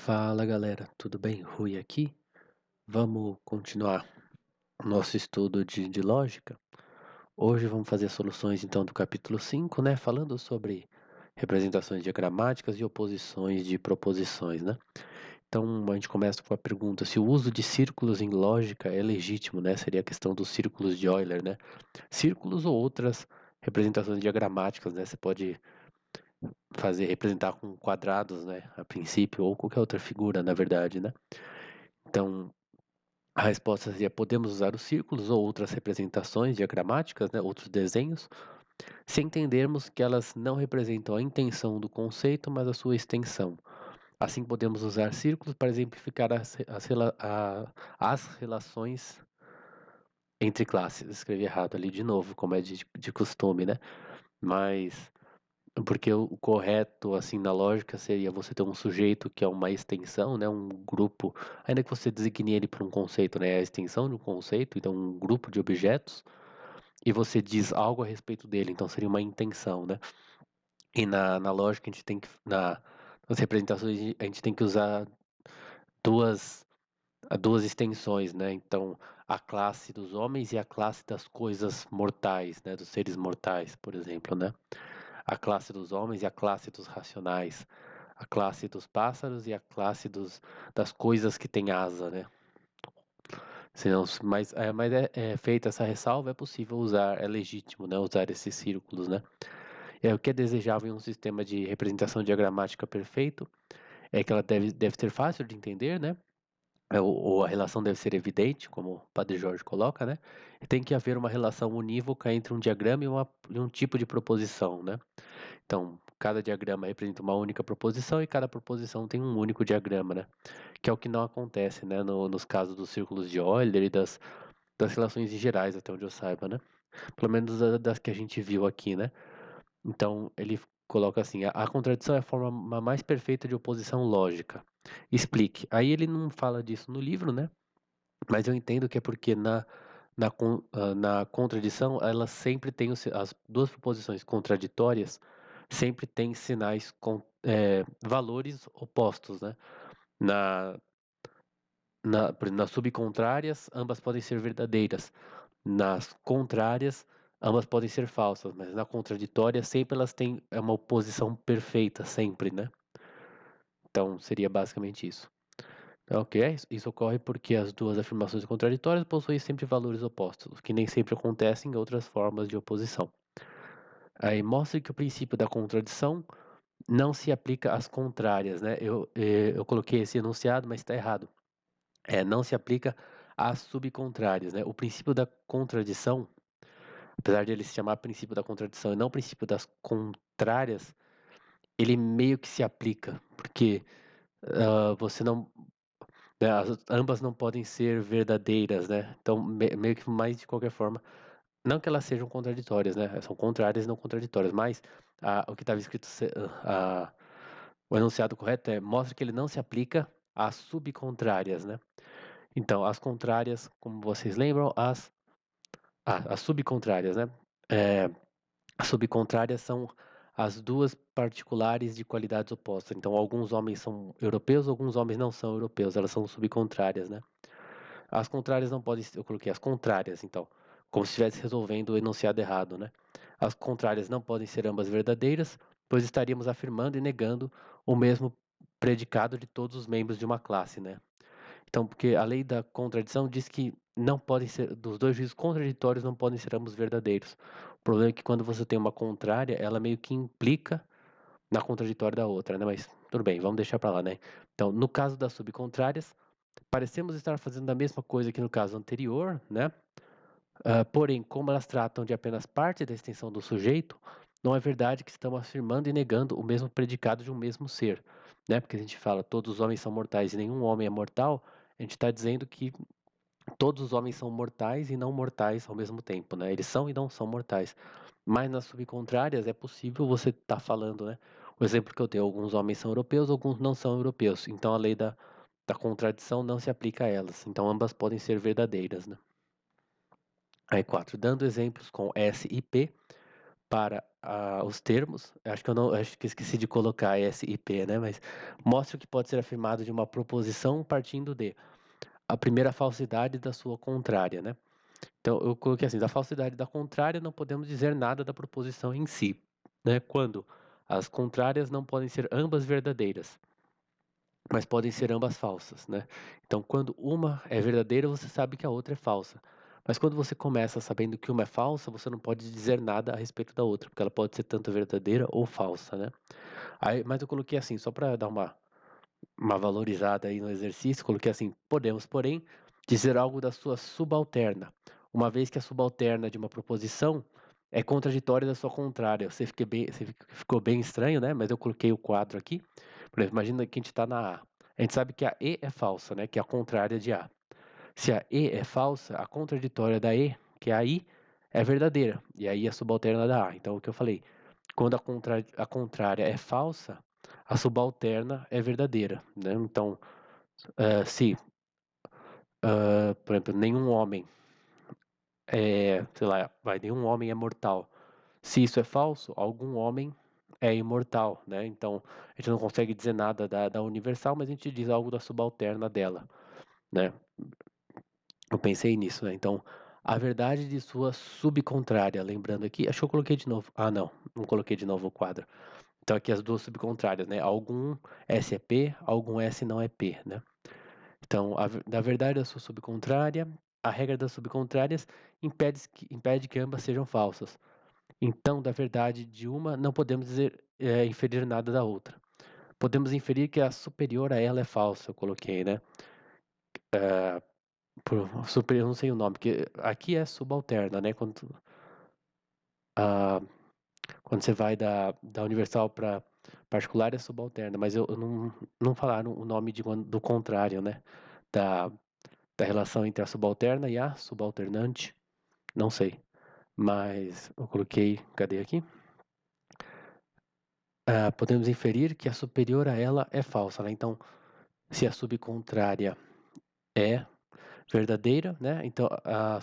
Fala galera, tudo bem? Rui aqui. Vamos continuar o nosso estudo de lógica. Hoje vamos fazer soluções então do capítulo 5, né? Falando sobre representações diagramáticas e oposições de proposições, né? Então a gente começa com a pergunta se o uso de círculos em lógica é legítimo, né? Seria a questão dos círculos de Euler, né? Círculos ou outras representações diagramáticas, né? Você pode representar com quadrados, né? A princípio, ou qualquer outra figura, na verdade, né? Então, a resposta seria: podemos usar os círculos ou outras representações diagramáticas, né, outros desenhos, se entendermos que elas não representam a intenção do conceito, mas a sua extensão. Assim, podemos usar círculos para exemplificar as relações entre classes. Escrevi errado ali de novo, como é de costume, né? Mas porque o correto, assim, na lógica seria você ter um sujeito que é uma extensão, né, um grupo, ainda que você designe ele para um conceito, né, é a extensão de um conceito, então um grupo de objetos, e você diz algo a respeito dele, então seria uma intenção, né? E na lógica a gente tem que, nas representações a gente tem que usar duas, duas extensões, né? Então a classe dos homens e a classe das coisas mortais, né, dos seres mortais, por exemplo, né? A classe dos homens e a classe dos racionais, a classe dos pássaros e a classe das coisas que têm asa, né? Senão, mas feita essa ressalva, é possível usar, é legítimo, né, usar esses círculos, né? O que é desejável em um sistema de representação diagramática perfeito é que ela deve ser fácil de entender, né? Ou a relação deve ser evidente, como o Padre Jorge coloca, né? E tem que haver uma relação unívoca entre um diagrama e um tipo de proposição, né? Então, cada diagrama representa uma única proposição e cada proposição tem um único diagrama, né? Que é o que não acontece, né, nos casos dos círculos de Euler e das relações em gerais, até onde eu saiba, né? Pelo menos das que a gente viu aqui, né? Então, ele coloca assim: a contradição é a forma mais perfeita de oposição lógica. Explique. Aí ele não fala disso no livro, né? Mas eu entendo que é porque na contradição, ela sempre tem as duas proposições contraditórias sempre têm sinais valores opostos, né? Na, nas subcontrárias, ambas podem ser verdadeiras. Nas contrárias, ambas podem ser falsas, mas na contraditória, sempre elas têm uma oposição perfeita, sempre, né? Então, seria basicamente isso. Ok, isso ocorre porque as duas afirmações contraditórias possuem sempre valores opostos, que nem sempre acontecem em outras formas de oposição. Aí mostra que o princípio da contradição não se aplica às contrárias, né? Eu coloquei esse enunciado, mas está errado. Não se aplica às subcontrárias, né? O princípio da contradição, apesar de ele se chamar princípio da contradição e não princípio das contrárias, ele meio que se aplica, porque você não, né, ambas não podem ser verdadeiras, né? Então, meio que mais de qualquer forma, não que elas sejam contraditórias, né? São contrárias e não contraditórias, mas o que estava escrito, o enunciado correto mostra que ele não se aplica às subcontrárias, né? Então, as contrárias, como vocês lembram, as subcontrárias, né? É, as subcontrárias são as duas particulares de qualidades opostas. Então, alguns homens são europeus, alguns homens não são europeus. Elas são subcontrárias, né? As contrárias não podem. Eu coloquei as contrárias, então, como se estivesse resolvendo o enunciado errado, né? As contrárias não podem ser ambas verdadeiras, pois estaríamos afirmando e negando o mesmo predicado de todos os membros de uma classe, né? Então, porque a lei da contradição diz que não podem ser, dos dois juízos contraditórios não podem ser ambos verdadeiros. O problema é que quando você tem uma contrária, ela meio que implica na contraditória da outra, né? Mas tudo bem, vamos deixar para lá, né? Então, no caso das subcontrárias, parecemos estar fazendo a mesma coisa que no caso anterior, né? Porém, como elas tratam de apenas parte da extensão do sujeito, não é verdade que estamos afirmando e negando o mesmo predicado de um mesmo ser, né? Porque a gente fala todos os homens são mortais e nenhum homem é mortal, a gente está dizendo que todos os homens são mortais e não mortais ao mesmo tempo, né? Eles são e não são mortais. Mas nas subcontrárias é possível você estar falando, né? O exemplo que eu dei, alguns homens são europeus, alguns não são europeus. Então a lei da contradição não se aplica a elas. Então ambas podem ser verdadeiras, né? Aí 4. Dando exemplos com S e P, para os termos. Acho que esqueci de colocar S e P, né? Mas mostra o que pode ser afirmado de uma proposição partindo de a primeira falsidade da sua contrária, né? Então eu coloquei assim, da falsidade da contrária não podemos dizer nada da proposição em si, né? Quando as contrárias não podem ser ambas verdadeiras, mas podem ser ambas falsas, né? Então, quando uma é verdadeira, você sabe que a outra é falsa. Mas quando você começa sabendo que uma é falsa, você não pode dizer nada a respeito da outra, porque ela pode ser tanto verdadeira ou falsa, né? Mas eu coloquei assim, só para dar uma valorizada aí no exercício, coloquei assim: podemos, porém, dizer algo da sua subalterna, uma vez que a subalterna de uma proposição é contraditória da sua contrária. Você ficou bem estranho, né? Mas eu coloquei o quadro aqui. Por exemplo, imagina que a gente está na A. A gente sabe que a E é falsa, né? Que é a contrária de A. Se a E é falsa, a contraditória da E, que é a I, é verdadeira. E aí a subalterna da A. Então, o que eu falei, quando a contrária é falsa, a subalterna é verdadeira, né? Então, se, por exemplo, nenhum homem sei lá, nenhum homem é mortal. Se isso é falso, algum homem é imortal, né? Então, a gente não consegue dizer nada da universal, mas a gente diz algo da subalterna dela, né? Eu pensei nisso, né? Então, a verdade de sua subcontrária, lembrando aqui, acho que eu coloquei de novo. Ah, não coloquei de novo o quadro. Então, aqui as duas subcontrárias, né? Algum S é P, algum S não é P, né? Então, da verdade da sua subcontrária, a regra das subcontrárias impede que ambas sejam falsas. Então, da verdade de uma, não podemos inferir nada da outra. Podemos inferir que a superior a ela é falsa, eu coloquei, né? Superior, não sei o nome, porque aqui é subalterna, né? Ah, quando você vai da universal para particular é subalterna, mas eu não falaram o nome do contrário, né? Da, da relação entre a subalterna e a subalternante, não sei. Mas eu coloquei, cadê aqui? Podemos inferir que a superior a ela é falsa, né? Então, se a subcontrária é verdadeira, né? Então, a,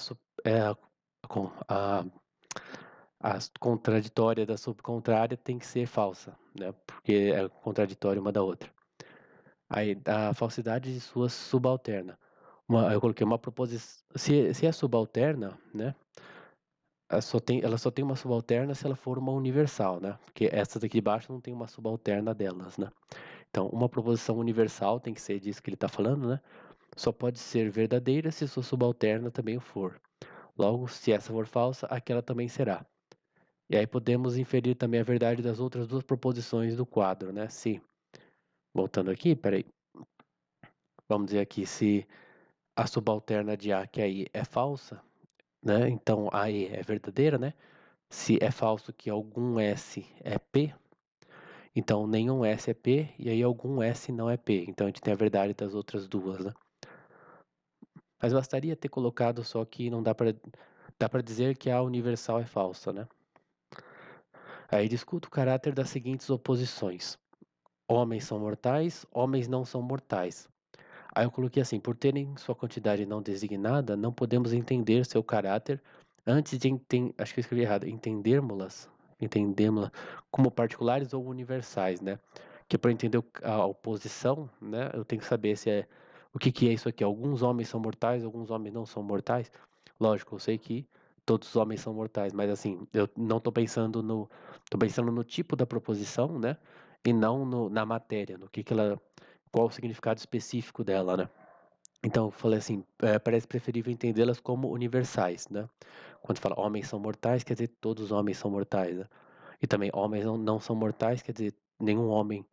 a contraditória da subcontrária tem que ser falsa, né? Porque é contraditória uma da outra. Aí, a falsidade de sua subalterna. Eu coloquei uma proposição. Se é subalterna, né? Ela só tem uma subalterna se ela for uma universal, né? Porque essas aqui de baixo não tem uma subalterna delas, né? Então, uma proposição universal tem que ser disso que ele está falando, né? Só pode ser verdadeira se sua subalterna também o for. Logo, se essa for falsa, aquela também será. E aí podemos inferir também a verdade das outras duas proposições do quadro, né? Se, voltando aqui, peraí, vamos dizer aqui, se a subalterna de A, que é I, é falsa, né? Então a E é verdadeira, né? Se é falso que algum S é P, então nenhum S é P e aí algum S não é P. Então a gente tem a verdade das outras duas, né? Mas bastaria ter colocado só que não dá para dizer que a universal é falsa, né? Aí discuta o caráter das seguintes oposições. Homens são mortais, homens não são mortais. Aí eu coloquei assim, por terem sua quantidade não designada, não podemos entender seu caráter antes de acho que eu escrevi errado, entendemos-la como particulares ou universais, né? Que para entender a oposição, né, eu tenho que saber se é o que é isso aqui. Alguns homens são mortais, alguns homens não são mortais. Lógico, eu sei que todos os homens são mortais, mas assim, eu não tô pensando no tipo da proposição, né? E não na matéria, no que ela, qual o significado específico dela, né? Então, eu falei assim, parece preferível entendê-las como universais, né? Quando fala homens são mortais, quer dizer todos os homens são mortais, né? E também homens não são mortais, quer dizer nenhum homem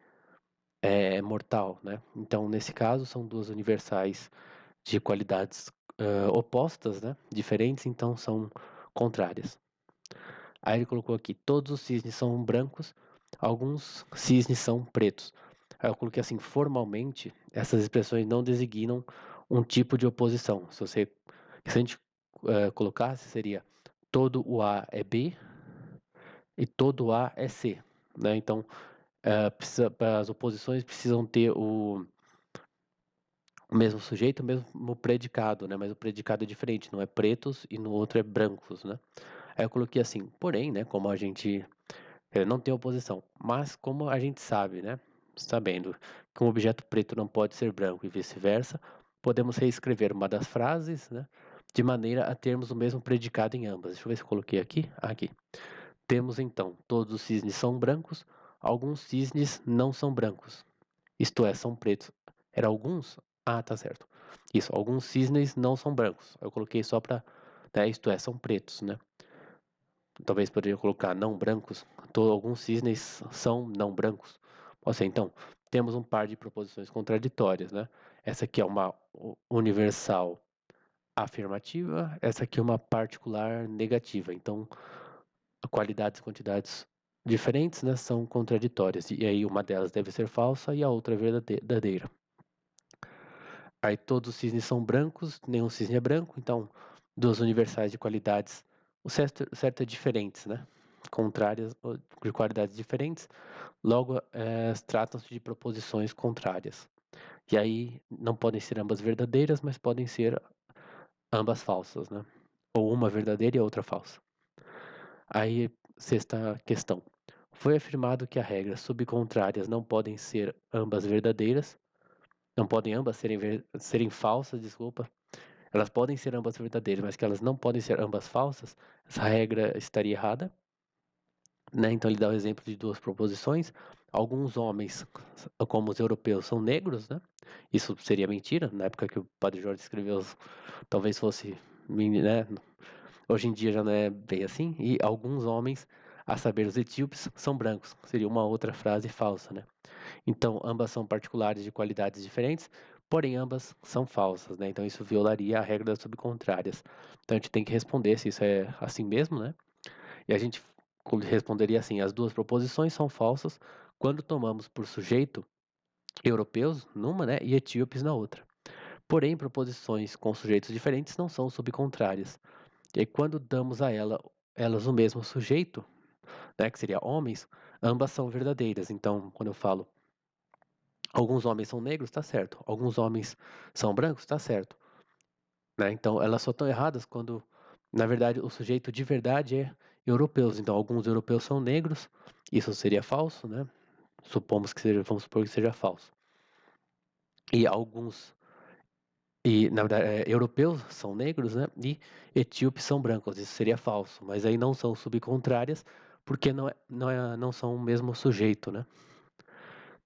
é mortal, né? Então, nesse caso, são duas universais de qualidades opostas, né? Diferentes, então são contrárias. Aí ele colocou aqui, todos os cisnes são brancos, alguns cisnes são pretos. Aí eu coloquei assim, formalmente, essas expressões não designam um tipo de oposição. Se a gente colocasse, seria todo o A é B e todo o A é C, né? Então, as oposições precisam ter o mesmo sujeito, o mesmo predicado, né? Mas o predicado é diferente, não é pretos e no outro é brancos, né? Aí eu coloquei assim, porém, né, como a gente não tem oposição, mas como a gente sabe, né, sabendo que um objeto preto não pode ser branco e vice-versa, podemos reescrever uma das frases, né, de maneira a termos o mesmo predicado em ambas. Deixa eu ver se eu coloquei aqui. Aqui. Temos então, todos os cisnes são brancos, alguns cisnes não são brancos. Isto é, são pretos. Era alguns? Ah, tá certo. Isso, alguns cisnes não são brancos. Eu coloquei só para, né, isto é, são pretos, né? Talvez poderia colocar não brancos. Alguns cisnes são não brancos. Ou seja, então, temos um par de proposições contraditórias, né? Essa aqui é uma universal afirmativa, essa aqui é uma particular negativa. Então, qualidades e quantidades diferentes, né, são contraditórias. E aí uma delas deve ser falsa e a outra verdadeira. Aí todos os cisnes são brancos, nenhum cisne é branco, então duas universais de qualidades, o certo é diferentes, né? Contrárias, de qualidades diferentes, logo tratam-se de proposições contrárias. E aí não podem ser ambas verdadeiras, mas podem ser ambas falsas, né? Ou uma verdadeira e a outra falsa. Aí, sexta questão. Foi afirmado que a regra subcontrárias não podem ser ambas verdadeiras, não podem ambas serem falsas, desculpa. Elas podem ser ambas verdadeiras, mas que elas não podem ser ambas falsas. Essa regra estaria errada, né? Então ele dá o exemplo de duas proposições. Alguns homens, como os europeus, são negros, né? Isso seria mentira. Na época que o Padre Jorge escreveu, talvez fosse, né? Hoje em dia já não é bem assim. E alguns homens, a saber, os etíopes, são brancos. Seria uma outra frase falsa, né? Então, ambas são particulares de qualidades diferentes, porém ambas são falsas, né? Então, isso violaria a regra das subcontrárias. Então, a gente tem que responder se isso é assim mesmo, né? E a gente responderia assim: as duas proposições são falsas quando tomamos por sujeito europeus numa, né, e etíopes na outra. Porém, proposições com sujeitos diferentes não são subcontrárias. E aí, quando damos a elas o mesmo sujeito, né, que seria homens, ambas são verdadeiras. Então, quando eu falo alguns homens são negros, tá certo. Alguns homens são brancos, tá certo. Né? Então, elas só estão erradas quando, na verdade, o sujeito de verdade é europeus. Então, alguns europeus são negros, isso seria falso, né? Supomos que seja, vamos supor que seja falso. E alguns, na verdade, europeus são negros, né? E etíopes são brancos, isso seria falso. Mas aí não são subcontrárias, porque não são o mesmo sujeito, né?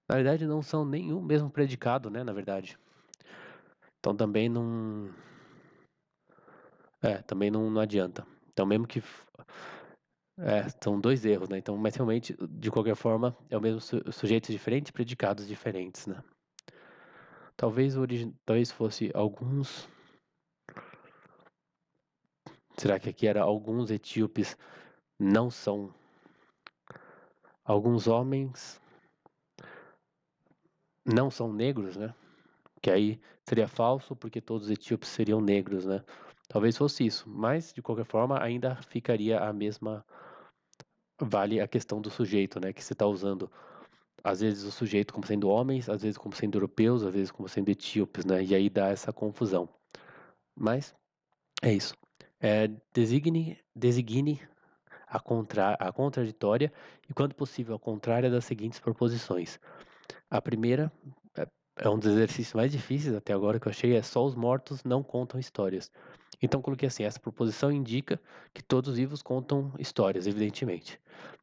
Na verdade, não são nenhum mesmo predicado, né? Na verdade. Então também não adianta. Então mesmo que são dois erros, né? Então, mas realmente, de qualquer forma, é o mesmo sujeitos diferentes, predicados diferentes, né? Talvez fosse alguns. Será que aqui era alguns etíopes não são alguns homens não são negros, né? Que aí seria falso porque todos os etíopes seriam negros, né? Talvez fosse isso, mas de qualquer forma ainda ficaria a mesma. Vale a questão do sujeito, né? Que você está usando às vezes o sujeito como sendo homens, às vezes como sendo europeus, às vezes como sendo etíopes, né? E aí dá essa confusão. Mas é isso. Designe a contraditória e, quando possível, a contrária das seguintes proposições. A primeira é um dos exercícios mais difíceis até agora que eu achei, é só os mortos não contam histórias. Então coloquei assim, essa proposição indica que todos os vivos contam histórias, evidentemente,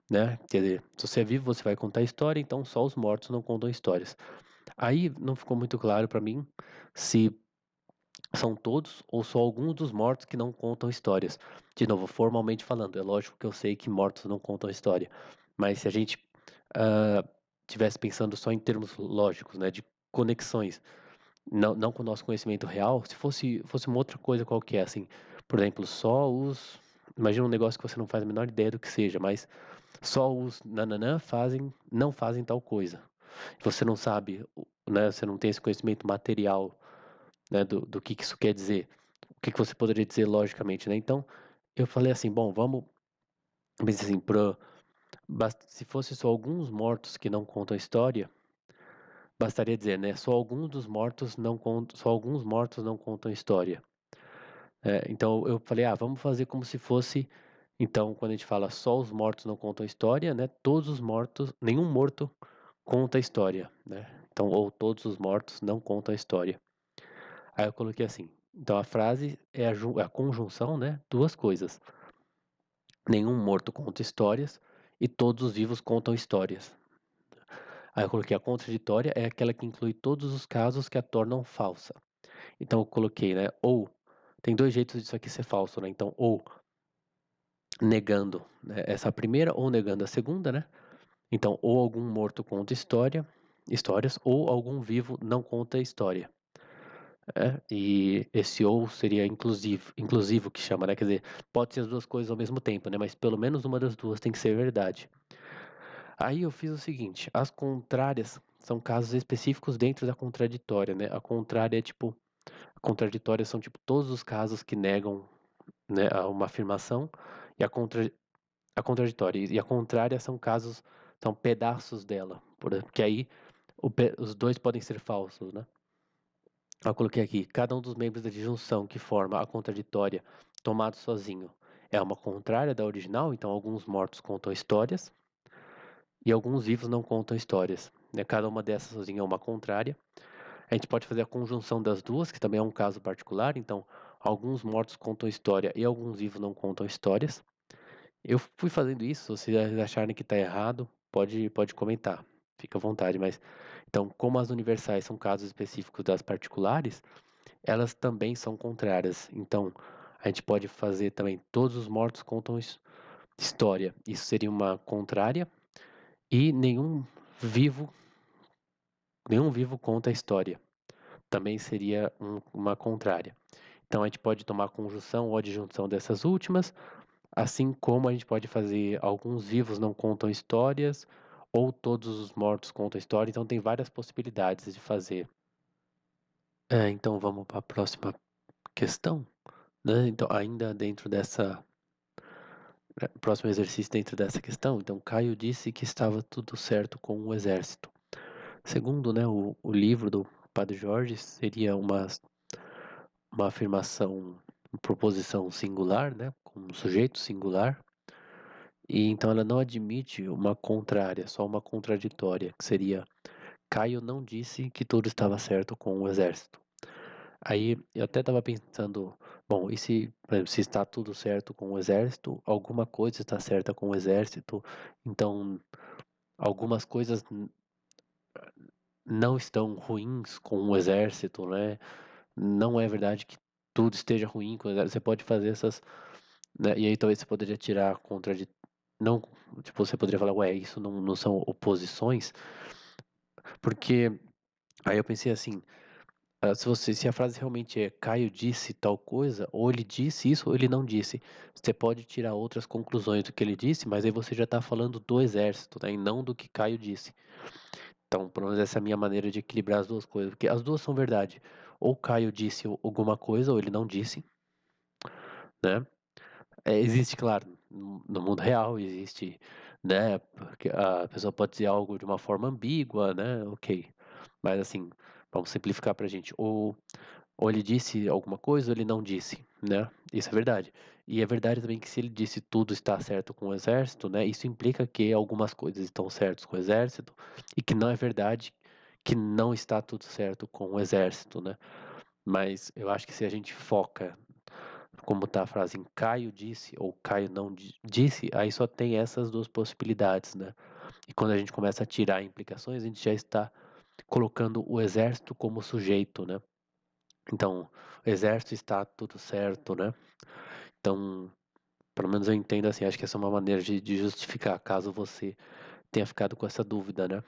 né? Quer dizer, se você é vivo, você vai contar história, então só os mortos não contam histórias. Aí não ficou muito claro para mim se são todos ou só alguns dos mortos que não contam histórias. De novo, formalmente falando, é lógico que eu sei que mortos não contam história, mas se a gente tivesse pensando só em termos lógicos, né, de conexões, não com o nosso conhecimento real, se fosse uma outra coisa qualquer, assim, por exemplo, imagina um negócio que você não faz a menor ideia do que seja, mas só os nananã não fazem tal coisa. Você não sabe, né, você não tem esse conhecimento material, né, do que isso quer dizer. O que você poderia dizer logicamente, né? Então, eu falei assim, bom, vamos, mas assim, se fosse só alguns mortos que não contam a história, bastaria dizer, né? Só alguns mortos não contam a história. Então eu falei, vamos fazer como se fosse Então, quando a gente fala só os mortos não contam história, né? Todos os mortos, nenhum morto conta a história, né? Então, ou todos os mortos não contam a história. Aí eu coloquei assim. Então, a frase é a conjunção, né? Duas coisas. Nenhum morto conta histórias e todos os vivos contam histórias. Aí eu coloquei a contraditória é aquela que inclui todos os casos que a tornam falsa. Então eu coloquei, né? Ou tem dois jeitos disso aqui ser falso, né? Então, ou negando, né, essa primeira ou negando a segunda, né? Então, ou algum morto conta histórias, ou algum vivo não conta história. E esse ou seria inclusivo que chama, né? Quer dizer, pode ser as duas coisas ao mesmo tempo, né? Mas pelo menos uma das duas tem que ser verdade. Aí eu fiz o seguinte: as contrárias são casos específicos dentro da contraditória, né? A contrária é tipo, a contraditória são tipo todos os casos que negam, né, uma afirmação e a contraditória. E a contrária são casos, são pedaços dela, porque aí os dois podem ser falsos, né? Eu coloquei aqui, cada um dos membros da disjunção que forma a contraditória tomado sozinho é uma contrária da original, então alguns mortos contam histórias e alguns vivos não contam histórias, né? Cada uma dessas sozinha é uma contrária. A gente pode fazer a conjunção das duas, que também é um caso particular, então alguns mortos contam história e alguns vivos não contam histórias. Eu fui fazendo isso, se vocês acharem que está errado, pode comentar, fica à vontade, mas então, como as universais são casos específicos das particulares, elas também são contrárias. Então, a gente pode fazer também todos os mortos contam história. Isso seria uma contrária e nenhum vivo conta a história. Também seria uma contrária. Então, a gente pode tomar conjunção ou adjunção dessas últimas, assim como a gente pode fazer alguns vivos não contam histórias ou todos os mortos contam história. Então, tem várias possibilidades de fazer. Então, vamos para a próxima questão, né? Então, ainda dentro dessa próximo exercício dentro dessa questão. Então, Caio disse que estava tudo certo com o exército. Segundo, né, o livro do Padre Jorge seria uma afirmação, uma proposição singular, né, com um sujeito singular, e então ela não admite uma contrária, só uma contraditória, que seria Caio não disse que tudo estava certo com o exército. Aí eu até estava pensando, bom, e se, por exemplo, se está tudo certo com o exército, alguma coisa está certa com o exército, então algumas coisas não estão ruins com o exército, né? Não é verdade que tudo esteja ruim com o exército. Você pode fazer essas, né? E aí talvez você poderia tirar contra de não, tipo, você poderia falar, ué, isso não são oposições, porque aí eu pensei assim, se a frase realmente é Caio disse tal coisa, ou ele disse isso ou ele não disse. Você pode tirar outras conclusões do que ele disse, mas aí você já está falando do exército, né, e não do que Caio disse. Então, pelo menos essa é a minha maneira de equilibrar as duas coisas, porque as duas são verdade. Ou Caio disse alguma coisa, ou ele não disse, né? Existe, claro, no mundo real existe, né? Porque a pessoa pode dizer algo de uma forma ambígua, né? Ok. Mas assim, vamos simplificar pra gente. Ou ele disse alguma coisa ou ele não disse, né? Isso é verdade. E é verdade também que se ele disse tudo está certo com o exército, né? Isso implica que algumas coisas estão certas com o exército e que não é verdade que não está tudo certo com o exército, né? Mas eu acho que se a gente foca, como está a frase em Caio disse ou Caio não disse, aí só tem essas duas possibilidades, né? E quando a gente começa a tirar implicações, a gente já está colocando o exército como sujeito, né? Então, o exército está tudo certo, né? Então, pelo menos eu entendo assim, acho que essa é uma maneira de justificar, caso você tenha ficado com essa dúvida, né?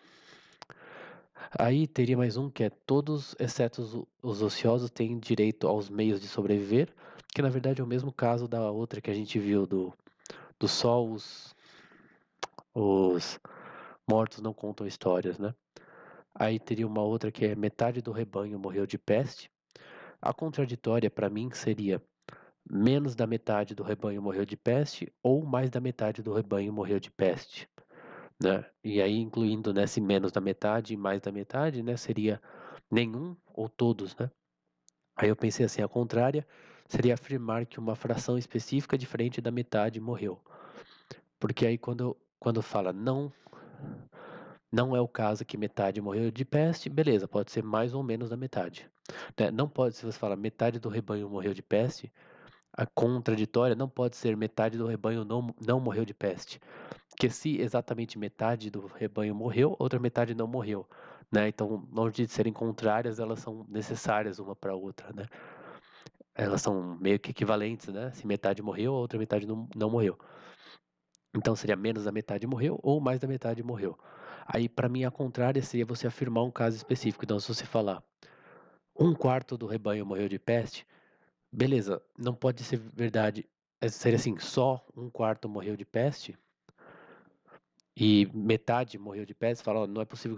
Aí teria mais um que é todos, exceto os ociosos, têm direito aos meios de sobreviver, que na verdade é o mesmo caso da outra que a gente viu do só os mortos não contam histórias, né? Aí teria uma outra que é metade do rebanho morreu de peste. A contraditória para mim seria menos da metade do rebanho morreu de peste ou mais da metade do rebanho morreu de peste, né? E aí incluindo nesse menos da metade e mais da metade, né, seria nenhum ou todos, né? Aí eu pensei assim, a contrária seria afirmar que uma fração específica diferente da metade morreu. Porque aí quando fala não é o caso que metade morreu de peste, beleza, pode ser mais ou menos da metade. Né? Não pode, se você fala metade do rebanho morreu de peste, a contraditória não pode ser metade do rebanho não morreu de peste. Porque se exatamente metade do rebanho morreu, outra metade não morreu. Né? Então, longe de serem contrárias, elas são necessárias uma para a outra. Né? Elas são meio que equivalentes, né? Se metade morreu, a outra metade não morreu. Então seria menos da metade morreu ou mais da metade morreu. Aí, para mim, a contrária seria você afirmar um caso específico. Então, se você falar um quarto do rebanho morreu de peste, beleza, não pode ser verdade. Seria assim, só um quarto morreu de peste e metade morreu de peste. Fala, ó, não é possível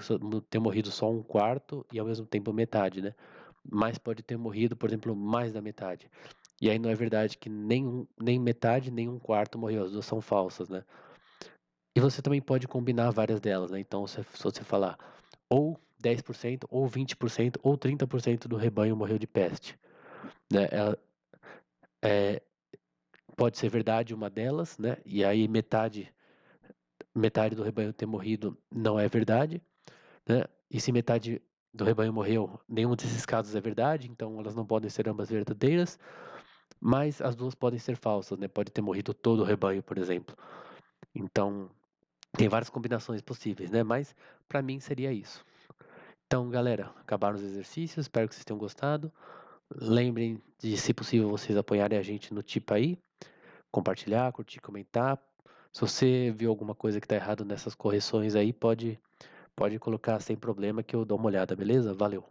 ter morrido só um quarto e ao mesmo tempo metade, né? Mas pode ter morrido, por exemplo, mais da metade. E aí não é verdade que nem metade, nem um quarto morreu. As duas são falsas, né? E você também pode combinar várias delas, né? Então, se você falar ou 10%, ou 20%, ou 30% do rebanho morreu de peste, né? Pode ser verdade uma delas, né? E aí metade do rebanho ter morrido não é verdade, né? E se metade do rebanho morreu, nenhum desses casos é verdade, então elas não podem ser ambas verdadeiras, mas as duas podem ser falsas, né? Pode ter morrido todo o rebanho, por exemplo. Então, tem várias combinações possíveis, né? Mas para mim seria isso. Então, galera, acabaram os exercícios, espero que vocês tenham gostado. Lembrem de, se possível, vocês apoiarem a gente no Tipa aí, compartilhar, curtir, comentar. Se você viu alguma coisa que está errado nessas correções aí, pode colocar sem problema que eu dou uma olhada, beleza? Valeu!